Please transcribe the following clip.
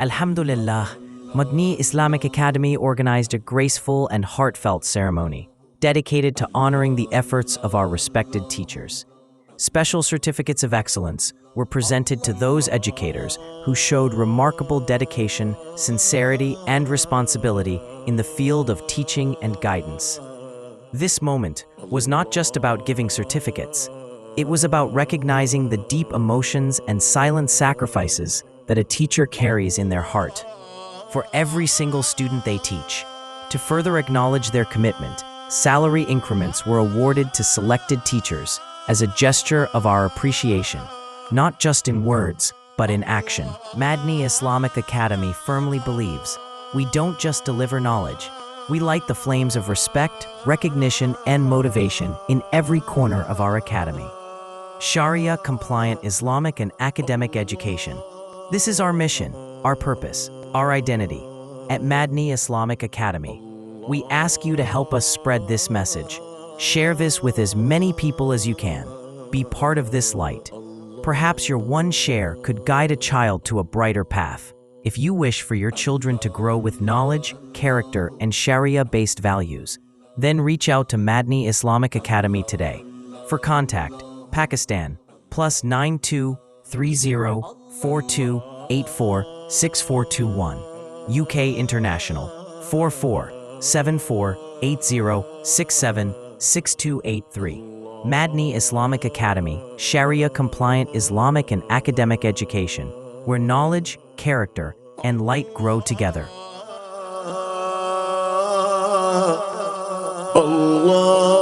Alhamdulillah, Madani Islamic Academy organized a graceful and heartfelt ceremony dedicated to honoring the efforts of our respected teachers. Special certificates of excellence were presented to those educators who showed remarkable dedication, sincerity, and responsibility in the field of teaching and guidance. This moment was not just about giving certificates. It was about recognizing the deep emotions and silent sacrifices that a teacher carries in their heart. For every single student they teach, to further acknowledge their commitment, salary increments were awarded to selected teachers as a gesture of our appreciation, not just in words, but in action. Madani Islamic Academy firmly believes we don't just deliver knowledge, we light the flames of respect, recognition, and motivation in every corner of our academy. Sharia-compliant Islamic and academic education. This is our mission, our purpose, our identity. At Madani Islamic Academy, we ask you to help us spread this message. Share this with as many people as you can. Be part of this light. Perhaps your one share could guide a child to a brighter path. If you wish for your children to grow with knowledge, character, and Sharia-based values, then reach out to Madani Islamic Academy today. For contact, Pakistan, +923042846421. UK International, 447480676283. Madani Islamic Academy, Sharia-compliant Islamic and academic education, where knowledge, character, and light grow together. Allah